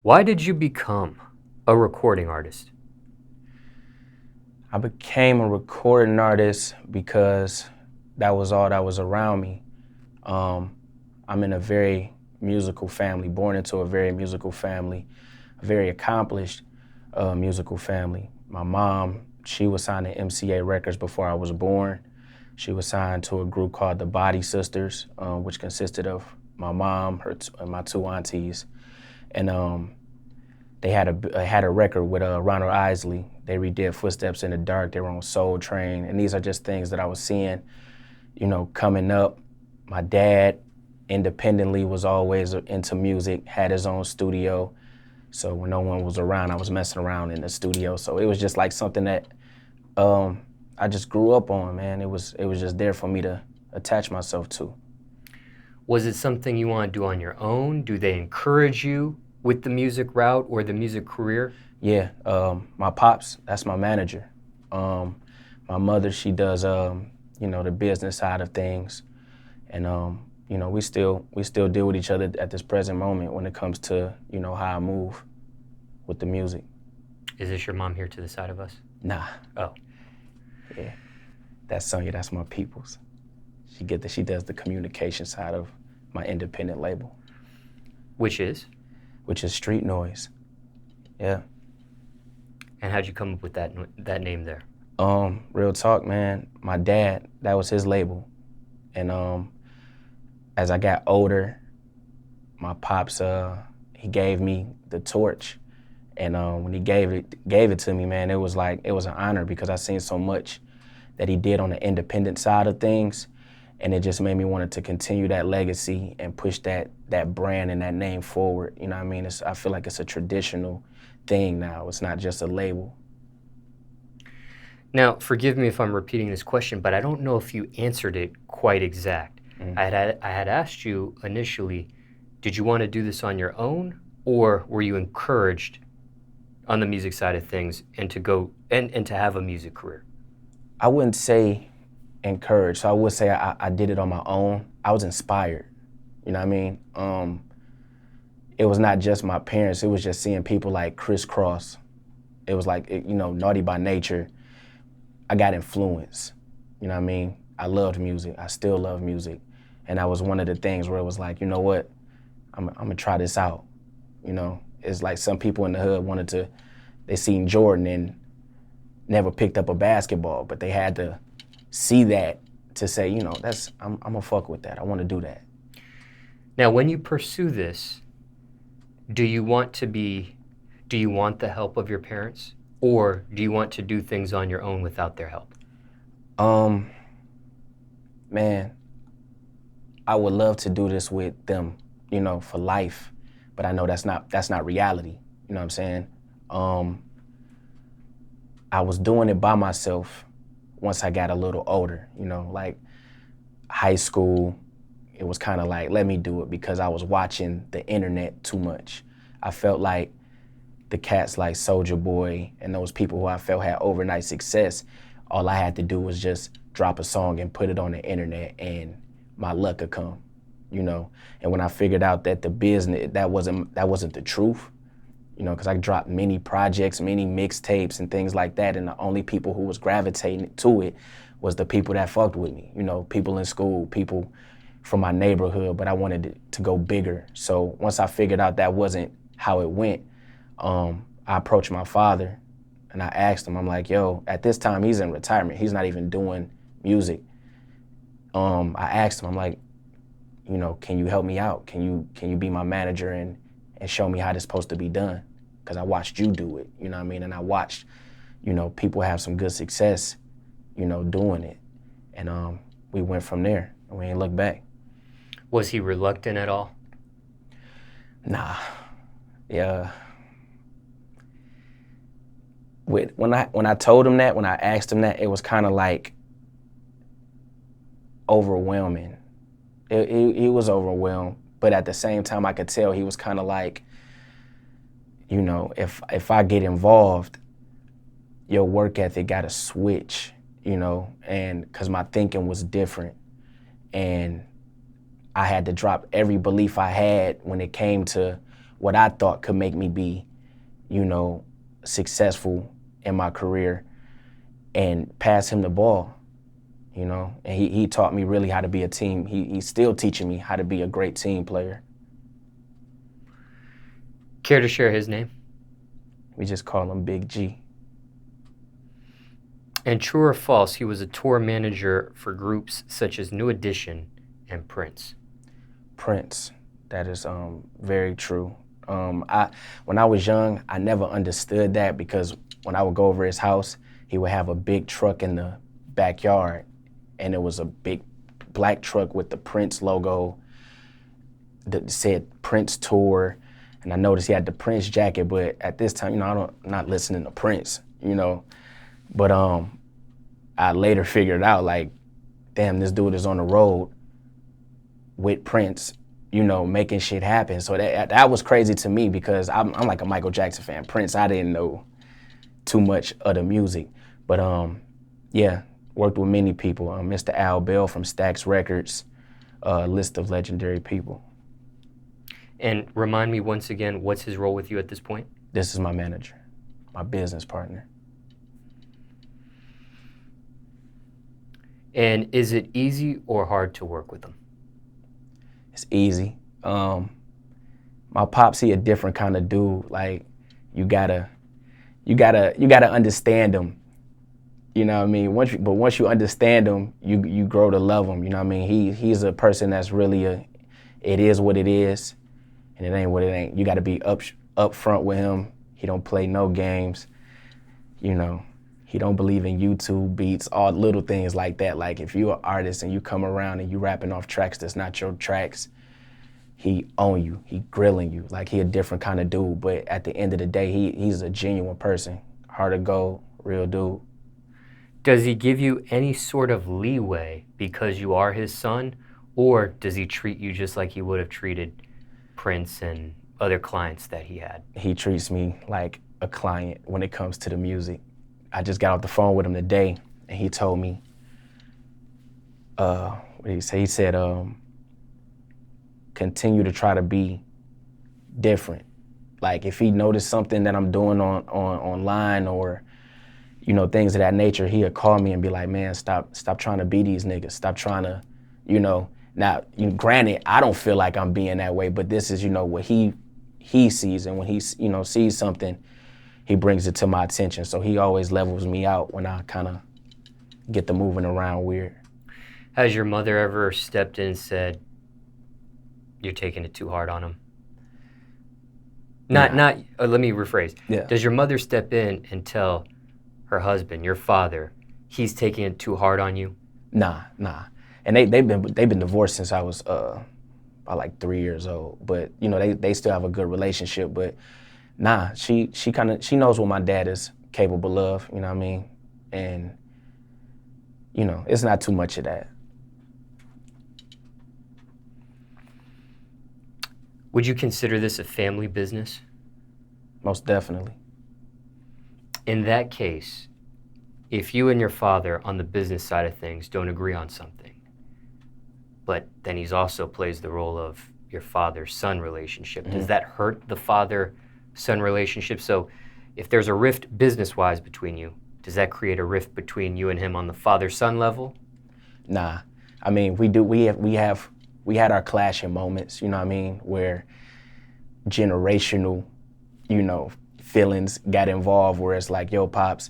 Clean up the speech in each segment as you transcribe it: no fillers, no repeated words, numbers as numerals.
Why did you become a recording artist? I became a recording artist because that was all that was around me. I'm in a very musical family, born into a very musical family, a very accomplished musical family. My mom, she was signed to MCA Records before I was born. She was signed to a group called the Body Sisters, which consisted of my mom, and my two aunties. And they had a record with Ronald Isley. They redid Footsteps in the Dark. They were on Soul Train. And these are just things that I was seeing, coming up. My dad independently was always into music, had his own studio. So when no one was around, I was messing around in the studio. So it was just like something that I just grew up on, man. It was just there for me to attach myself to. Was it something you want to do on your own? Do they encourage you with the music route or the music career? Yeah, my pops, that's my manager. My mother, she does, the business side of things. And, we still deal with each other at this present moment when it comes to, how I move with the music. Is this your mom here to the side of us? Nah. Oh. Yeah, that's Sonya, that's my people's. She does the communication side of my independent label. Which is? Which is Street Noise. Yeah. And how'd you come up with that name there? Real talk, man. My dad, that was his label. And as I got older, my pops, he gave me the torch. And when he gave it to me, man, it was an honor because I seen so much that he did on the independent side of things. And it just made me want to continue that legacy and push that brand and that name forward. You know what I mean? I feel like it's a traditional thing now. It's not just a label. Now, forgive me if I'm repeating this question, but I don't know if you answered it quite exact. I had asked you initially, did you want to do this on your own, or were you encouraged on the music side of things and to go and to have a music career? I wouldn't say encouraged. So I would say I did it on my own. I was inspired. You know what I mean? It was not just my parents. It was just seeing people like Criss Cross. It was like, Naughty by Nature. I got influence. You know what I mean? I loved music. I still love music. And that was one of the things where it was like, you know what? I'm gonna try this out. It's like some people in the hood they seen Jordan and never picked up a basketball, but they had to see that to say, I'm gonna fuck with that. I wanna do that. Now, when you pursue this, do you want the help of your parents, or do you want to do things on your own without their help? Man, I would love to do this with them, for life, but I know that's not reality. You know what I'm saying? I was doing it by myself once I got a little older, like high school. It was kind of like, let me do it because I was watching the internet too much. I felt like the cats like Soulja Boy and those people who I felt had overnight success, all I had to do was just drop a song and put it on the internet and my luck would come, And when I figured out that the business, that wasn't the truth, because I dropped many projects, many mixtapes and things like that, and the only people who was gravitating to it was the people that fucked with me, people in school, people from my neighborhood, but I wanted it to go bigger. So once I figured out that wasn't how it went, I approached my father and I asked him, I'm like, yo, at this time he's in retirement. He's not even doing music. I asked him, I'm like, can you help me out? Can you be my manager and show me how this is supposed to be done? Because I watched you do it, you know what I mean? And I watched, people have some good success, doing it. And we went from there and we ain't looked back. Was he reluctant at all? Nah, yeah. When I told him that, when I asked him that, it was kind of like overwhelming. He was overwhelmed, but at the same time, I could tell he was kind of like, if I get involved, your work ethic got to switch, and because my thinking was different, and I had to drop every belief I had when it came to what I thought could make me be, you know, successful in my career and pass him the ball, you know? And he taught me really how to be a team. He's still teaching me how to be a great team player. Care to share his name? We just call him Big G. And true or false, he was a tour manager for groups such as New Edition and Prince? Prince, that is very true. When I was young, I never understood that because when I would go over his house, he would have a big truck in the backyard, and it was a big black truck with the Prince logo that said Prince Tour. And I noticed he had the Prince jacket, but at this time, you know, I'm not listening to Prince, you know. But I later figured out, like, damn, this dude is on the road with Prince, you know, making shit happen. So that was crazy to me because I'm like a Michael Jackson fan. Prince, I didn't know too much of the music. But yeah, worked with many people. Mr. Al Bell from Stax Records, list of legendary people. And remind me once again, what's his role with you at this point? This is my manager, my business partner. And is it easy or hard to work with him? It's easy. My pops, he a different kind of dude. Like, you gotta understand him. You know what I mean? Once you understand him, you grow to love him. You know what I mean? He's a person that's really it is what it is, and it ain't what it ain't. You got to be up front with him. He don't play no games. You know, he don't believe in YouTube beats, all little things like that. Like, if you're an artist and you come around and you rapping off tracks that's not your tracks, he own you. He grilling you. Like, he a different kind of dude. But at the end of the day, he's a genuine person. Heart of gold, real dude. Does he give you any sort of leeway because you are his son, or does he treat you just like he would have treated Prince and other clients that he had? He treats me like a client when it comes to the music. I just got off the phone with him today, and he told me, what did he say? He said, continue to try to be different. Like, if he noticed something that I'm doing online or, you know, things of that nature, he'll call me and be like, man, stop trying to be these niggas. Stop trying to, you know. Now, granted, I don't feel like I'm being that way, but this is, you know, what he sees, and when he, you know, sees something, he brings it to my attention. So he always levels me out when I kind of get the moving around weird. Has your mother ever stepped in and said, you're taking it too hard on him? Let me rephrase. Yeah. Does your mother step in and tell her husband, your father, he's taking it too hard on you? Nah. And they've been divorced since I was about like 3 years old. But, you know, they still have a good relationship. But nah, she knows what my dad is capable of, you know what I mean? And, you know, it's not too much of that. Would you consider this a family business? Most definitely. In that case, if you and your father on the business side of things don't agree on something, but then he's also plays the role of your father-son relationship, does that hurt the father-son relationship? So if there's a rift business-wise between you, does that create a rift between you and him on the father-son level? Nah. I mean, we had our clashing moments, you know what I mean, where generational, you know, feelings got involved, where it's like, yo, Pops,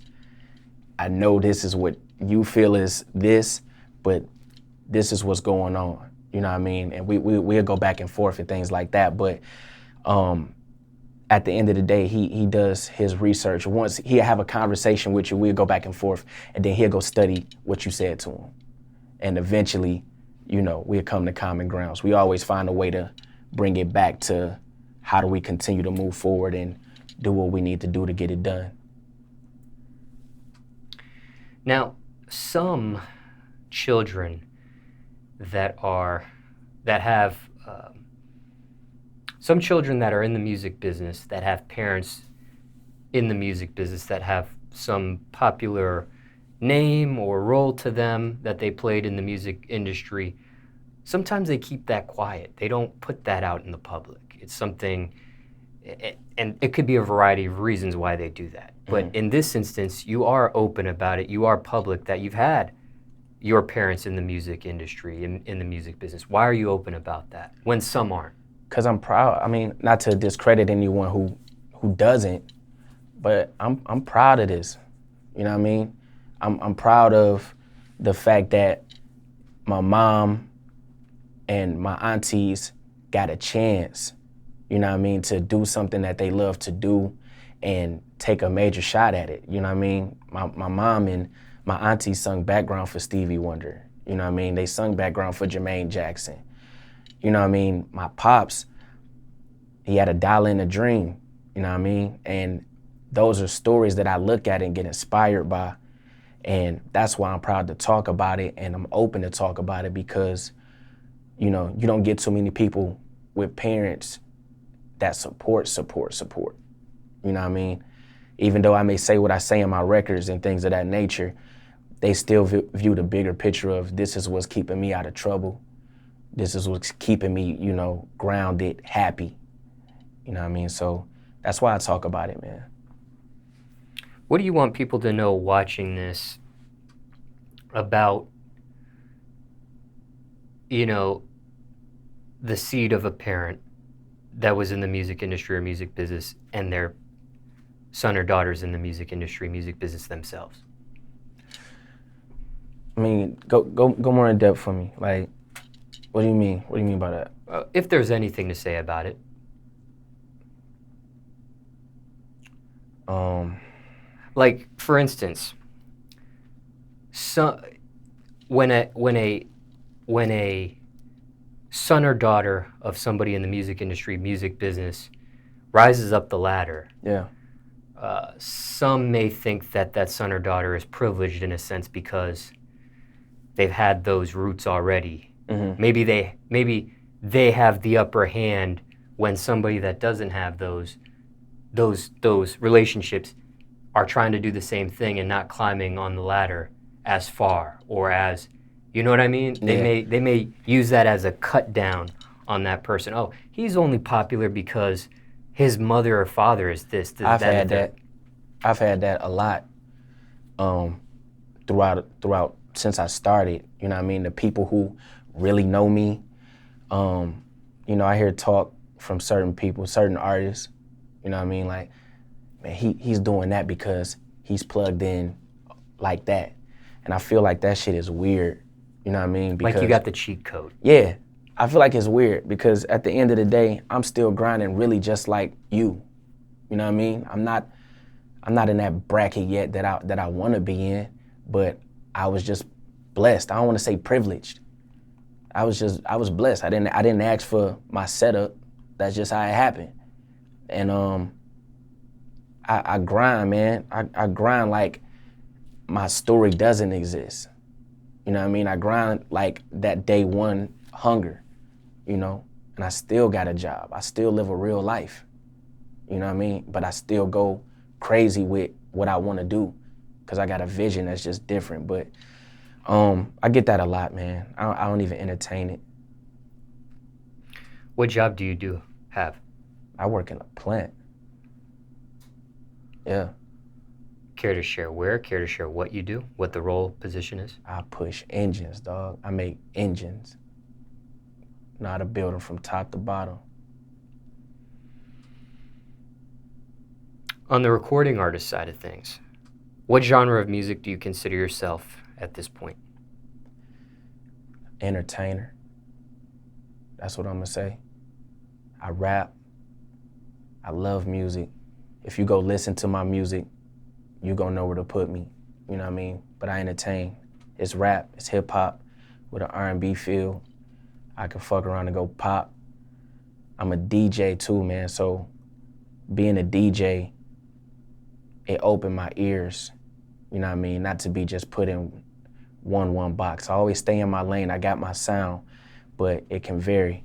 I know this is what you feel is this, but this is what's going on, you know what I mean? And we'll go back and forth and things like that, but at the end of the day, he does his research. Once he'll have a conversation with you, we'll go back and forth, and then he'll go study what you said to him. And eventually, you know, we'll come to common grounds. We always find a way to bring it back to how do we continue to move forward and do what we need to do to get it done. Now, some children some children that are in the music business, that have parents in the music business, that have some popular name or role to them that they played in the music industry, sometimes they keep that quiet. They don't put that out in the public. It's something And it could be a variety of reasons why they do that. But in this instance, you are open about it. You are public that you've had your parents in the music industry, in the music business. Why are you open about that when some aren't? Because I'm proud. I mean, not to discredit anyone who doesn't, but I'm proud of this. You know what I mean? I'm proud of the fact that my mom and my aunties got a chance, you know what I mean, to do something that they love to do and take a major shot at it. You know what I mean? My mom and my auntie sung background for Stevie Wonder. You know what I mean? They sung background for Jermaine Jackson. You know what I mean? My pops, he had a dollar in a dream, you know what I mean? And those are stories that I look at and get inspired by. And that's why I'm proud to talk about it, and I'm open to talk about it because, you know, you don't get too many people with parents that support. You know what I mean? Even though I may say what I say in my records and things of that nature, they still view the bigger picture of this is what's keeping me out of trouble. This is what's keeping me, you know, grounded, happy. You know what I mean? So that's why I talk about it, man. What do you want people to know watching this about, you know, the seed of a parent that was in the music industry or music business and their son or daughters in the music industry, music business themselves? I mean, go more in depth for me. Like, what do you mean? What do you mean by that? If there's anything to say about it. Like, for instance, when a son or daughter of somebody in the music industry, music business, rises up the ladder, Yeah. Some may think that that son or daughter is privileged in a sense because they've had those roots already. Mm-hmm. Maybe they have the upper hand when somebody that doesn't have those relationships are trying to do the same thing and not climbing on the ladder as far or as, you know what I mean? Yeah. They may use that as a cut down on that person. Oh, he's only popular because his mother or father is this. I've had that a lot throughout since I started. You know what I mean? The people who really know me, you know, I hear talk from certain people, certain artists, you know what I mean? Like, man, he's doing that because he's plugged in like that. And I feel like that shit is weird, you know what I mean? Because, like you got the cheat code. Yeah, I feel like it's weird because at the end of the day, I'm still grinding really just like you. You know what I mean? I'm not in that bracket yet that I want to be in, but I was just blessed. I don't want to say privileged. I was blessed. I didn't ask for my setup. That's just how it happened. And I grind, man. I grind like my story doesn't exist. You know what I mean? I grind like that day one hunger, you know? And I still got a job. I still live a real life. You know what I mean? But I still go crazy with what I want to do because I got a vision that's just different. But I get that a lot, man. I don't even entertain it. What job do you have? I work in a plant. Yeah. Care to share where? Care to share what you do? What the role, position is? I push engines, dog. I make engines. Know how to build them from top to bottom. On the recording artist side of things, what genre of music do you consider yourself at this point? Entertainer. That's what I'm gonna say. I rap. I love music. If you go listen to my music, you gonna know where to put me. You know what I mean? But I entertain. It's rap, it's hip hop with an R&B feel. I can fuck around and go pop. I'm a DJ too, man. So being a DJ, it opened my ears. You know what I mean? Not to be just put in one box. I always stay in my lane. I got my sound, but it can vary.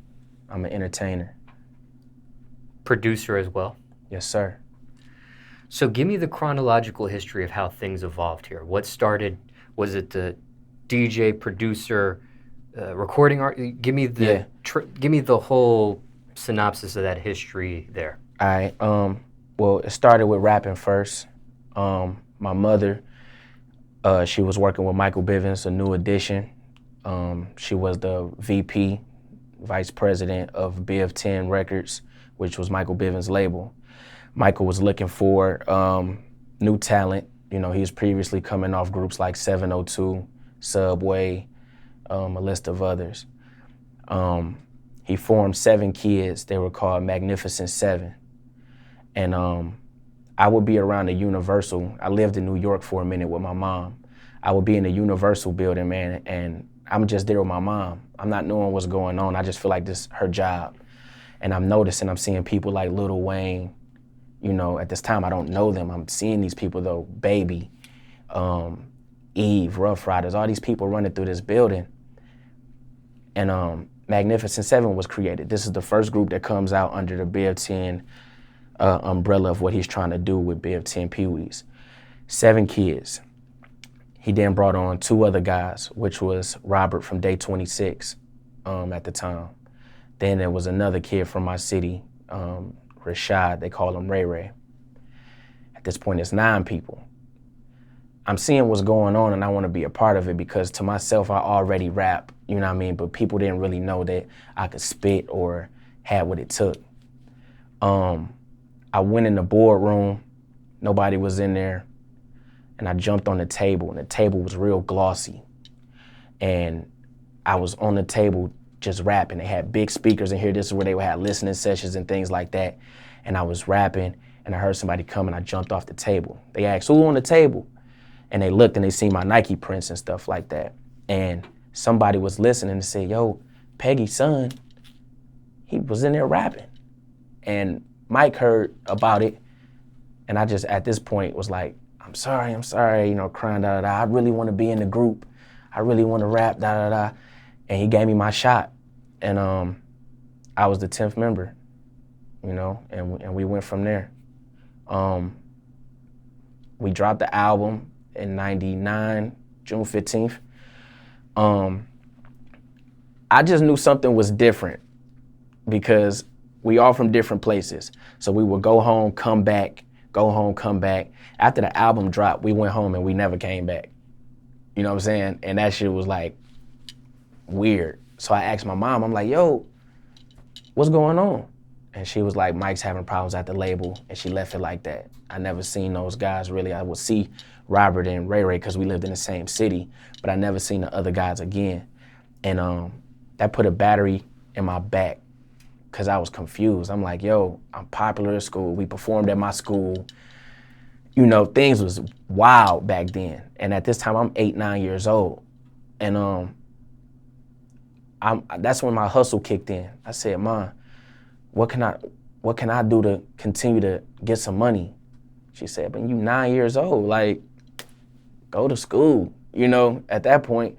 I'm an entertainer. Producer as well? Yes, sir. So give me the chronological history of how things evolved here. What started? Was it the DJ, producer, recording art? Give me the whole synopsis of that history there. Well, it started with rapping first. My mother, she was working with Michael Bivins, a New Edition. She was the VP, Vice President of BF10 Records, which was Michael Bivins' label. Michael was looking for new talent. You know, he was previously coming off groups like 702, Subway, a list of others. He formed 7 kids. They were called Magnificent Seven. And I would be around the Universal. I lived in New York for a minute with my mom. I would be in the Universal building, man, and I'm just there with my mom. I'm not knowing what's going on. I just feel like this is her job. And I'm noticing, I'm seeing people like Lil Wayne. You know, at this time, I don't know them. I'm seeing these people though, Baby, Eve, Rough Riders, all these people running through this building. And Magnificent Seven was created. This is the first group that comes out under the BF10 umbrella of what he's trying to do with BF10 Pee-wees. 7 kids. He then brought on 2 other guys, which was Robert from Day 26 at the time. Then there was another kid from my city, Rashad, they call him Ray Ray. At this point, it's 9 people. I'm seeing what's going on and I want to be a part of it because to myself, I already rap, you know what I mean? But people didn't really know that I could spit or had what it took. I went in the boardroom, nobody was in there, and I jumped on the table, and the table was real glossy. And I was on the table just rapping. They had big speakers in here. This is where they would have listening sessions and things like that. And I was rapping, and I heard somebody come, and I jumped off the table. They asked, who on the table? And they looked, and they seen my Nike prints and stuff like that. And somebody was listening and said, yo, Peggy's son, he was in there rapping. And Mike heard about it, and I just, at this point, was like, I'm sorry, you know, crying, da-da-da. I really want to be in the group. I really want to rap, da-da-da. And he gave me my shot. And I was the 10th member, you know, and we went from there. We dropped the album in '99, June 15th. I just knew something was different because we all from different places. So we would go home, come back, go home, come back. After the album dropped, we went home and we never came back. You know what I'm saying? And that shit was like weird. So I asked my mom, I'm like, yo, what's going on? And she was like, Mike's having problems at the label, and she left it like that. I never seen those guys really. I would see Robert and Ray Ray because we lived in the same city, but I never seen the other guys again. And that put a battery in my back because I was confused. I'm like, yo, I'm popular at school. We performed at my school. You know, things was wild back then. And at this time, I'm 8, 9 years old. And that's when my hustle kicked in. I said, Mom, what can I do to continue to get some money? She said, but you 9 years old, like, go to school, you know, at that point.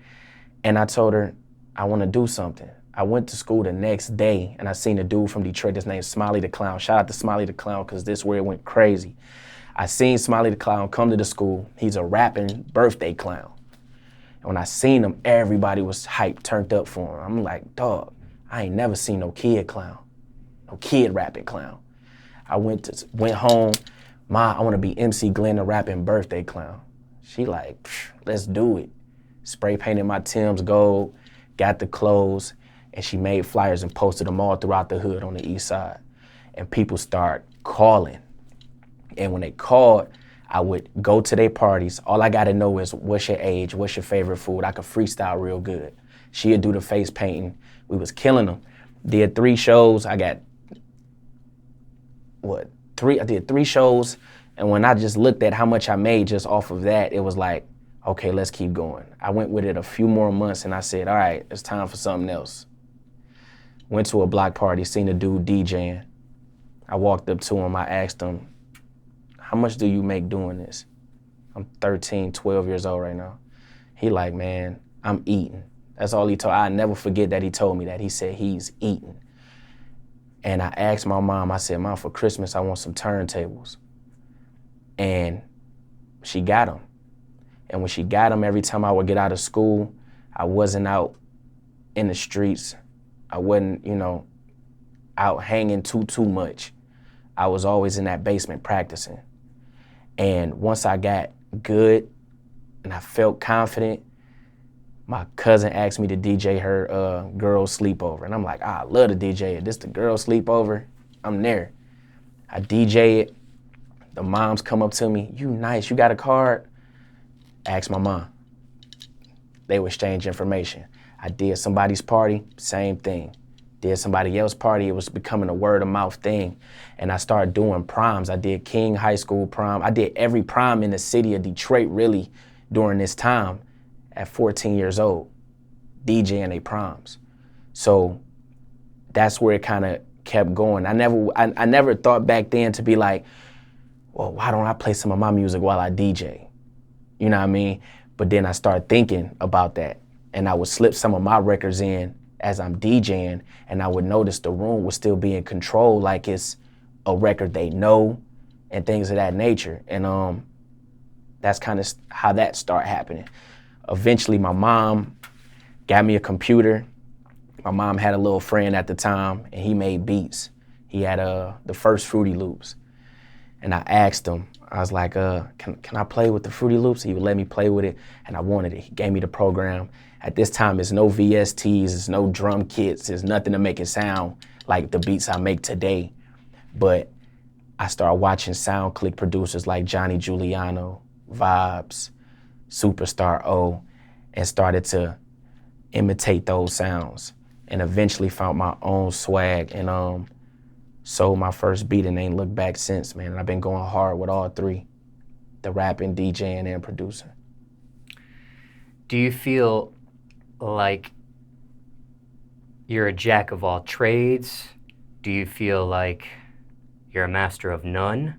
And I told her, I want to do something. I went to school the next day and I seen a dude from Detroit, his name's Smiley the Clown. Shout out to Smiley the Clown because this is where it went crazy. I seen Smiley the Clown come to the school. He's a rapping birthday clown. And when I seen him, everybody was hyped, turned up for him. I'm like, dog, I ain't never seen no kid clown, no kid rapping clown. I went home, Ma, I want to be MC Glenn the rapping birthday clown. She like, let's do it. Spray painted my Timbs gold, got the clothes, and she made flyers and posted them all throughout the hood on the east side. And people start calling. And when they called, I would go to their parties. All I gotta know is what's your age, what's your favorite food. I could freestyle real good. She'd do the face painting. We was killing them. Did 3 shows. I got, I did 3 shows. And when I just looked at how much I made just off of that, it was like, okay, let's keep going. I went with it a few more months and I said, all right, it's time for something else. Went to a block party, seen a dude DJing. I walked up to him, I asked him, how much do you make doing this? I'm 13, 12 years old right now. He like, man, I'm eating. That's all he told. I never forget that he told me that. He said he's eating. And I asked my mom, I said, Mom, for Christmas, I want some turntables. And she got them. And when she got them, every time I would get out of school, I wasn't out in the streets. I wasn't, you know, out hanging too much. I was always in that basement practicing. And once I got good and I felt confident, my cousin asked me to DJ her girls' sleepover. And I'm like, I love to DJ it. This the girls' sleepover, I'm there. I DJ it. The moms come up to me, you nice, you got a card? Ask my mom. They would exchange information. I did somebody's party, same thing. Did somebody else's party, it was becoming a word of mouth thing. And I started doing proms. I did King High School prom. I did every prom in the city of Detroit really during this time at 14 years old, DJing they proms. So that's where it kind of kept going. I never thought back then to be like, well, why don't I play some of my music while I DJ? You know what I mean? But then I started thinking about that, and I would slip some of my records in as I'm DJing, and I would notice the room would still be in control, like it's a record they know and things of that nature. And that's kind of how that started happening. Eventually, my mom got me a computer. My mom had a little friend at the time, and he made beats. He had the first Fruity Loops. And I asked him, I was like, can I play with the Fruity Loops? He would let me play with it, and I wanted it. He gave me the program. At this time, there's no VSTs, there's no drum kits, there's nothing to make it sound like the beats I make today. But I started watching SoundClick producers like Johnny Giuliano, Vibes, Superstar O, and started to imitate those sounds, and eventually found my own swag, and sold my first beat and ain't looked back since, man. And I've been going hard with all three, the rapping, DJing, and producing. Do you feel like you're a jack of all trades? Do you feel like you're a master of none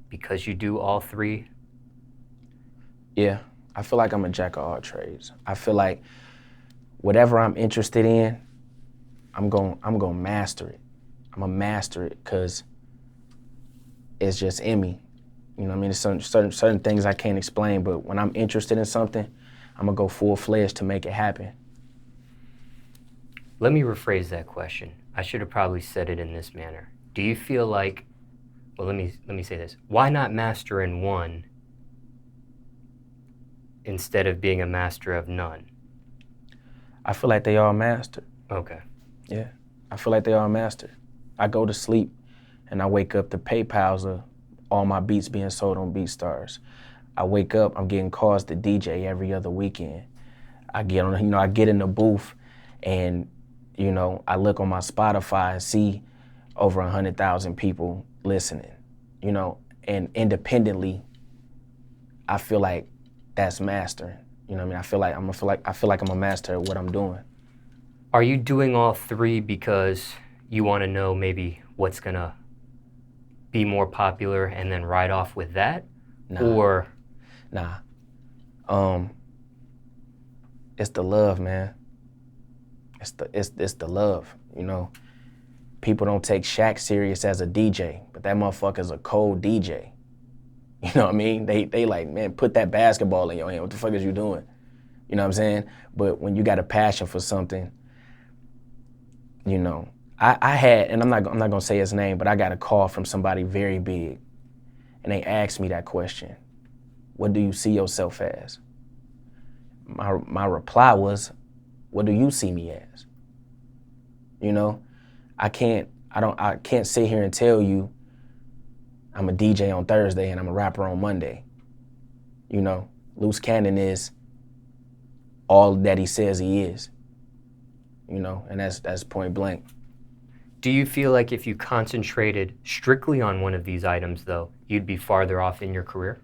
because you do all three? Yeah, I feel like I'm a jack of all trades. I feel like whatever I'm interested in, I'm gonna master it. I'm gonna master it because it's just in me. You know what I mean? There's certain things I can't explain, but when I'm interested in something, I'm gonna go full-fledged to make it happen. Let me rephrase that question. I should have probably said it in this manner. Do you feel like, well, let me say this. Why not master in one instead of being a master of none? I feel like they all mastered. Okay. Yeah, I feel like they all mastered. I go to sleep and I wake up to PayPals of all my beats being sold on BeatStars. I wake up, I'm getting calls to DJ every other weekend. I get on, I get in the booth and, I look on my Spotify and see over 100,000 people listening, and independently, I feel like that's mastering. You know what I mean? I feel like I'm a master at what I'm doing. Are you doing all three because you want to know maybe what's gonna be more popular and then ride off with that? Nah. Or nah. It's the love, man. It's the love, People don't take Shaq serious as a DJ, but that motherfucker's a cold DJ. You know what I mean? They like, man, put that basketball in your hand. What the fuck is you doing? You know what I'm saying? But when you got a passion for something, I had, and I'm not gonna say his name, but I got a call from somebody very big, and they asked me that question: what do you see yourself as? My reply was, what do you see me as? I can't sit here and tell you I'm a DJ on Thursday and I'm a rapper on Monday. Looze Cannon is all that he says he is. And that's point blank. do you feel like if you concentrated strictly on one of these items, though, you'd be farther off in your career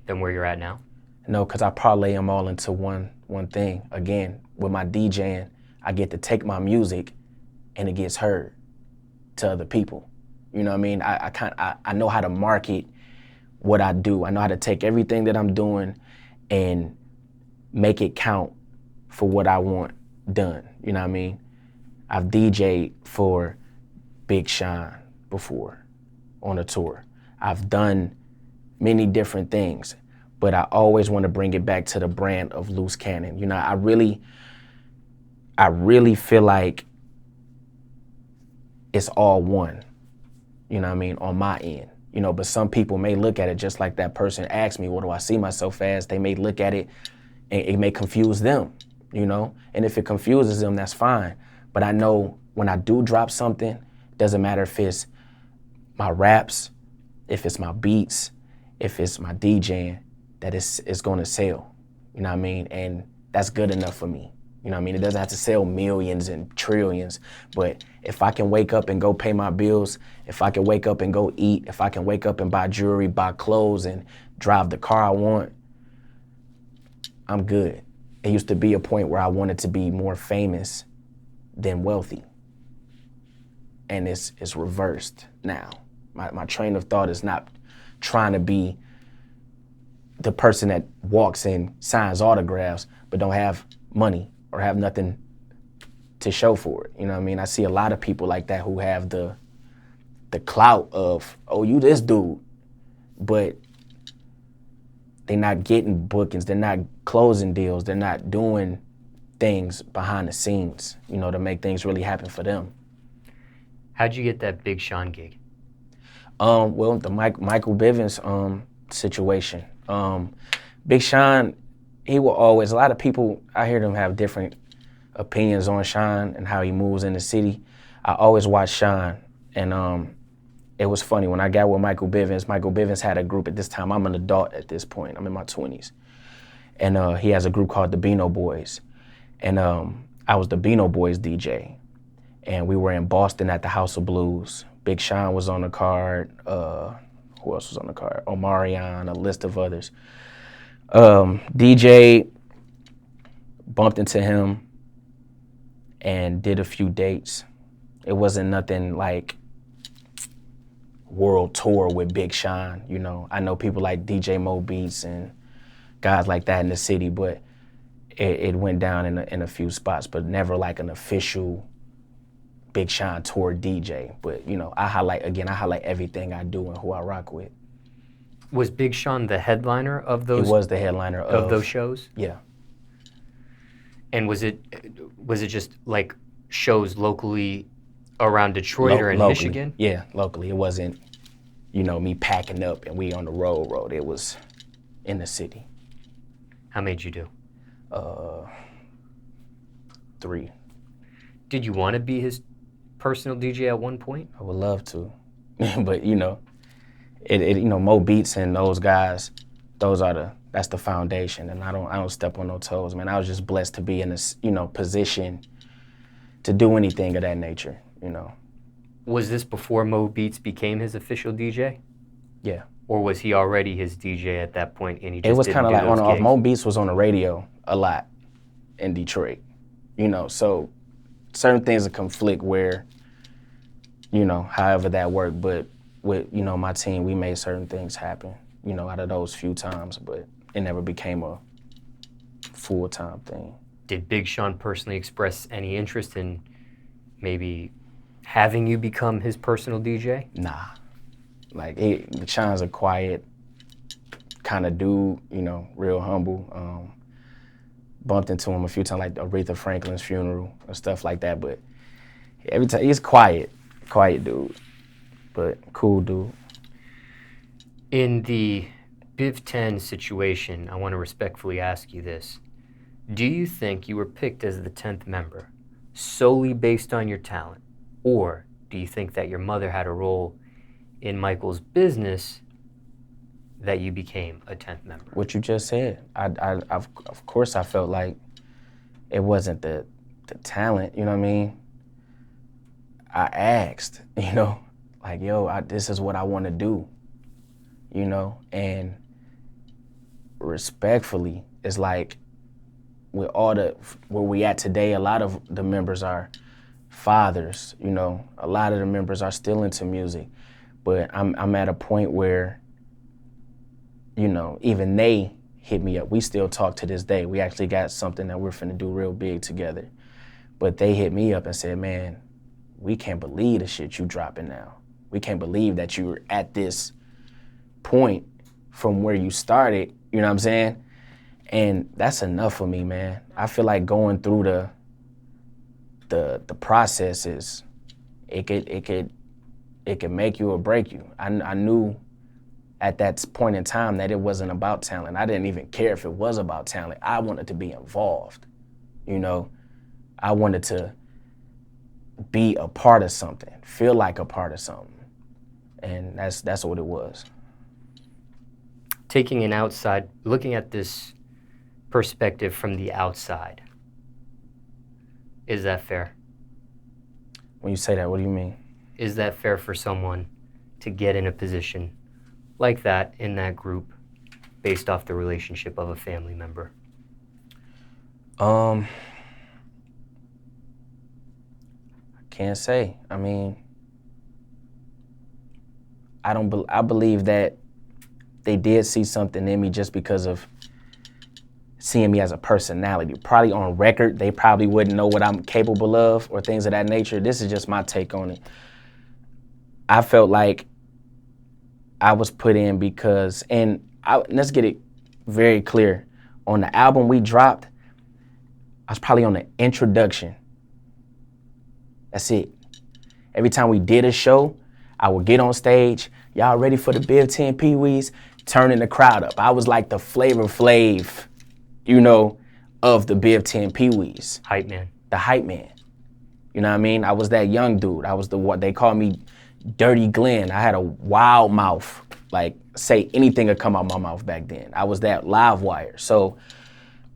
than where you're at now? No, because I parlay them all into one thing. Again, with my DJing, I get to take my music and it gets heard to other people. You know what I mean? I know how to market what I do. I know how to take everything that I'm doing and make it count for what I want done. You know what I mean? I've DJ'd for Big Sean before on a tour. I've done many different things, but I always want to bring it back to the brand of Looze Cannon. I really feel like it's all one. you know what I mean, on my end. You know, but some people may look at it just like that person asked me, what do I see myself as? They may look at it and it may confuse them, you know? And if it confuses them, that's fine. But I know when I do drop something, it doesn't matter if it's my raps, if it's my beats, if it's my DJing, that it's gonna sell, you know what I mean? And that's good enough for me. You know what I mean? It doesn't have to sell millions and trillions, but if I can wake up and go pay my bills, if I can wake up and go eat, if I can wake up and buy jewelry, buy clothes, and drive the car I want, I'm good. It used to be a point where I wanted to be more famous than wealthy. And it's reversed now. My train of thought is not trying to be the person that walks in, signs autographs, but don't have money or have nothing to show for it. You know what I mean? I see a lot of people like that who have the clout of, oh, you this dude, but they're not getting bookings, they're not closing deals, they're not doing things behind the scenes, you know, to make things really happen for them. How'd you get that Big Sean gig? Well, the Michael Bivins situation. Big Sean, he will always, a lot of people, I hear them have different opinions on Sean and how he moves in the city. I always watch Sean, and it was funny, when I got with Michael Bivins had a group at this time. I'm an adult at this point, I'm in my 20s. And he has a group called the Beano Boys. And I was the Beano Boys DJ. And we were in Boston at the House of Blues. Big Sean was on the card. Who else was on the card? Omarion, a list of others. DJ bumped into him and did a few dates. It wasn't nothing like world tour with Big Sean, you know. I know people like DJ Mo Beats and guys like that in the city, but it went down in a few spots, but never like an official Big Sean tour DJ. But, you know, I highlight everything I do and who I rock with. Was Big Sean the headliner of those? He was the headliner of those shows? Yeah. And was it just like shows locally around Detroit or in locally. Michigan? Yeah, locally. It wasn't, you know, me packing up and we on the road. It was in the city. How many did you do? 3. Did you want to be his personal DJ at one point? I would love to, but you know, you know, Mo Beats and those guys, that's the foundation, and I don't step on no toes, man. I was just blessed to be in this, you know, position to do anything of that nature, you know. Was this before Mo Beats became his official DJ? Yeah. Or was he already his DJ at that point and he just It was kind of like on and off. gigs? Mo Beats was on the radio a lot in Detroit, you know, so certain things will conflict where, you know, however that worked, but with, you know, my team, we made certain things happen, you know, out of those few times, but it never became a full-time thing. Did Big Sean personally express any interest in maybe having you become his personal DJ? Nah. Like, Big Sean's a quiet kind of dude, you know, real humble. Bumped into him a few times, like Aretha Franklin's funeral and stuff like that, but every time, he's quiet dude, but cool dude. In the Biv 10 situation, I want to respectfully ask you this. Do you think you were picked as the 10th member solely based on your talent? Or do you think that your mother had a role in Michael's business that you became a 10th member? What you just said. Of course I felt like it wasn't the talent, you know what I mean? I asked, you know, like, yo, this is what I want to do, you know? And respectfully, it's like, with all where we at today, a lot of the members are fathers, you know? A lot of the members are still into music, but I'm at a point where, you know, even they hit me up. We still talk to this day. We actually got something that we're finna do real big together. But they hit me up and said, man, we can't believe the shit you dropping now. We can't believe that you're at this point from where you started, you know what I'm saying? And that's enough for me, man. I feel like going through the processes, it it can make you or break you. I knew at that point in time that it wasn't about talent. I didn't even care if it was about talent. I wanted to be involved, you know? I wanted to be a part of something, feel like a part of something. And that's what it was. Taking an outside, looking at this perspective from the outside, is that fair? When you say that, what do you mean? Is that fair for someone to get in a position like that in that group based off the relationship of a family member? I can't say. I mean, I believe that they did see something in me just because of seeing me as a personality. Probably on record, they probably wouldn't know what I'm capable of or things of that nature. This is just my take on it. I felt like I was put in because, let's get it very clear. On the album we dropped, I was probably on the introduction. That's it. Every time we did a show, I would get on stage, y'all ready for the Biv 10 Pee-wees? Turning the crowd up. I was like the Flavor Flav, you know, of the Biv 10 Pee-wees. Hype man. The hype man. You know what I mean? I was that young dude. I was what they call me Dirty Glenn. I had a wild mouth. Like, say anything would come out my mouth back then. I was that live wire. So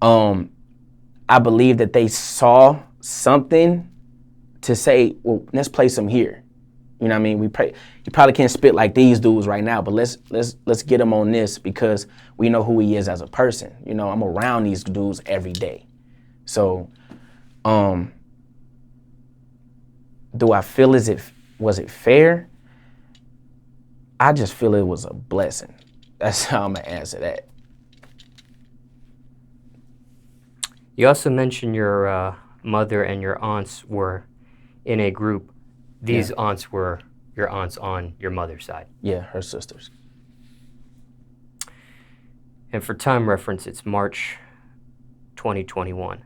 I believe that they saw something to say, well, let's play some here. You know what I mean? You probably can't spit like these dudes right now, but let's get him on this because we know who he is as a person. You know, I'm around these dudes every day. So, do I feel was it fair? I just feel it was a blessing. That's how I'm gonna answer that. You also mentioned your mother and your aunts were in a group. These aunts were your aunts on your mother's side. Yeah, her sisters. And for time reference, it's March 2021.